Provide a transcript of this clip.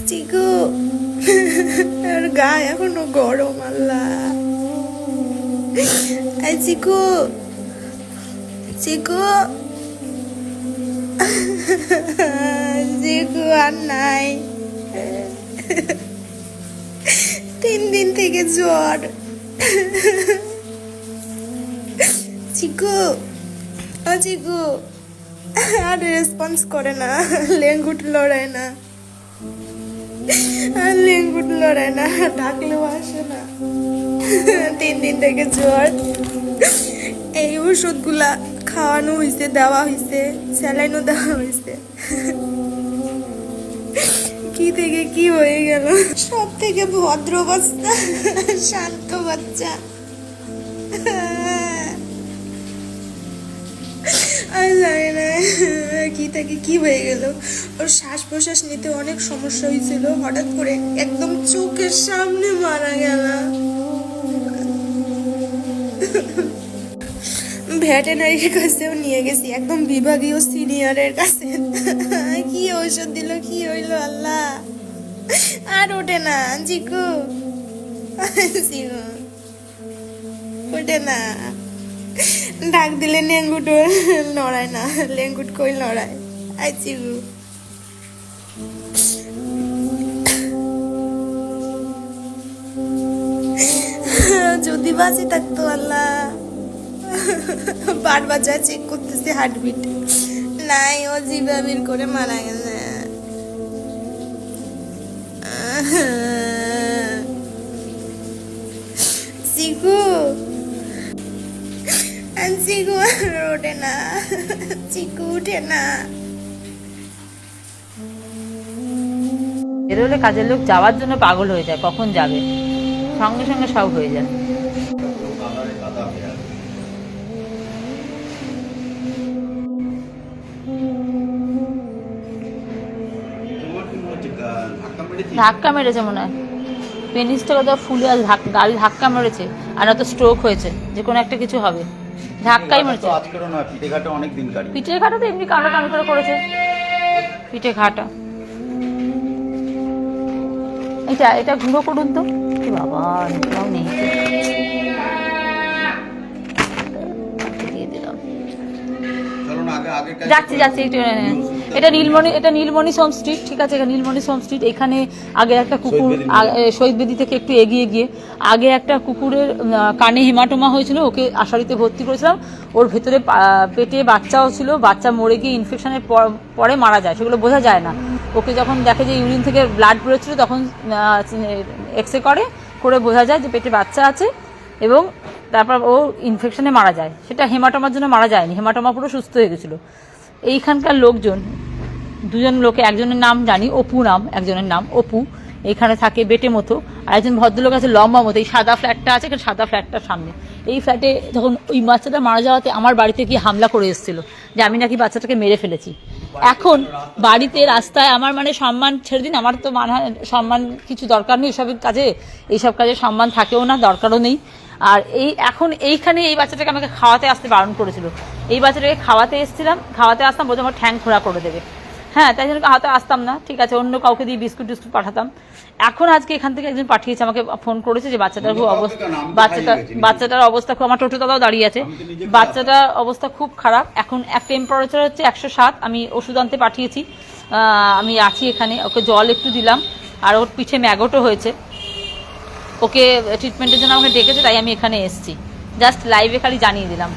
চিকু আর গা এখনো গরম আল্লাহ। এই চিকু, চিকু, চিকু আর নাই। 3 দিন থেকে জ্বর। চিকু, ও চিকু আর রেসপন্স করে না, লেঙ্গুট লড়ায় না, আর লেঙ্গুট লড়ায় না, ডাকলেও আসে না। 3 দিন থেকে জ্বর। এই ওষুধগুলা খাওয়ানো হয়েছে, দেওয়া হয়েছে, স্যালাইনও দেওয়া হয়েছে। কি থেকে কি হয়ে গেল। সব থেকে ভদ্র বাচ্চা, শান্ত বাচ্চা, জানি না কি থেকে কি হয়ে গেল। ওর শ্বাস প্রশ্বাস নিতে অনেক সমস্যা হয়েছিল, হঠাৎ করে একদম চোখের সামনে মারা গেল। ভেটেরিনারির কাছেও নিয়ে গেছি, একদম বিভাগীয় সিনিয়রের কাছে। কি ঔষধ দিল, কি হইলো আল্লাহ। আর ওঠে না চিকু, চিকু ওঠে না। ডাক দিলে লেঙ্গুট লড়ায় না, লেঙ্গুট কই লড়ায়। আই চিকু, যদি বাঁচি থাকতো আল্লাহ। বারবার যা চেক করতেছে হার্টবিট, নাই, ও জিভা বের করে মারা গেছে। চিকু, চিকু ওঠে না, চিকু উঠে না। বেরোলে কাজের লোক যাওয়ার জন্য পাগল হয়ে যায়, কখন যাবে, সঙ্গে সঙ্গে সব হয়ে যায়। ধাক্কা মেরেছে মনে হয়, পেনিসটা কোথাও ফুলে আজ গাড়ি ধাক্কা মেরেছে, আর না তো স্ট্রোক হয়েছে, যে কোনো একটা কিছু হবে। ধাক্কাই মেরেছে। পিঠের ঘাটা তো এমনি কামড়া কামড়ি করে করেছে, পিঠে ঘাটা। এটা এটা ঘুরো করুন তো। কি বাবা, নিলাম নেই, দিয়ে দিলাম। যাচ্ছি যাচ্ছি। এটা নীলমণি, এটা নীলমণি সোম স্ট্রিট, ঠিক আছে, এটা নীলমণি সোম স্ট্রিট। এখানে আগে একটা কুকুর, শহীদ বেদি থেকে একটু এগিয়ে গিয়ে আগে একটা কুকুরের কানে হেমাটোমা হয়েছিল, ওকে আশারিতে ভর্তি করেছিলাম। ওর ভেতরে পেটে বাচ্চাও ছিল, বাচ্চা মরে গিয়ে ইনফেকশনের পরে মারা যায়, সেগুলো বোঝা যায় না। ওকে যখন দেখে যে ইউরিন থেকে ব্লাড বেরোচ্ছিল, তখন এক্স রে করে বোঝা যায় যে পেটে বাচ্চা আছে, এবং তারপর ও ইনফেকশনে মারা যায়। সেটা হেমাটোমার জন্য মারা যায়নি, হেমাটোমা পুরো সুস্থ হয়ে গেছিলো। এইখানকার লোকজন, দুজন লোকে, একজনের নাম জানি, অপু নাম, একজনের নাম অপু, এইখানে থাকে বেটে মতো, আর একজন ভদ্রলোক আছে লম্বা মতো। এই সাদা ফ্ল্যাটটা আছে, সাদা ফ্ল্যাটটার সামনে। এই ফ্ল্যাটে যখন ওই বাচ্চাটা মারা যাওয়াতে আমার বাড়িতে কি হামলা করে এসেছিল, যে আমি নাকি বাচ্চাটাকে মেরে ফেলেছি। এখন বাড়িতে রাস্তায় আমার মানে সম্মান ছেড়ে দিন, আমার তো সম্মান কিছু দরকার নেই এইসব কাজে সম্মান থাকেও না, দরকারও নেই। আর এখন এইখানে এই বাচ্চাটাকে আমাকে খাওয়াতে আসতে বারণ করেছিল। এই বাচ্চাটাকে খাওয়াতে আসতাম, বলতে আমার ঠ্যাং খোঁড়া করে দেবে। হ্যাঁ, তাই জন্য খাওয়াতে আসতাম না, ঠিক আছে, অন্য কাউকে দিয়ে বিস্কুট টিস্কুট পাঠাতাম। এখন আজকে এখান থেকে একজন পাঠিয়েছে, আমাকে ফোন করেছে যে বাচ্চাটার খুব বাচ্চাটার অবস্থা খুব, আমার টোটো দাদাও দাঁড়িয়ে আছে, বাচ্চাটার অবস্থা খুব খারাপ। এখন এক টেম্পারেচার হচ্ছে 107। আমি ওষুধ আনতে পাঠিয়েছি, আমি আছি এখানে। ওকে জল একটু দিলাম, আর ওর পিঠে ম্যাগটও হয়েছে। ওকে ট্রিটমেন্টের জন্য আমাকে ডেকেছে, তাই আমি এখানে এসেছি। জাস্ট লাইভে খালি জানিয়ে দিলাম।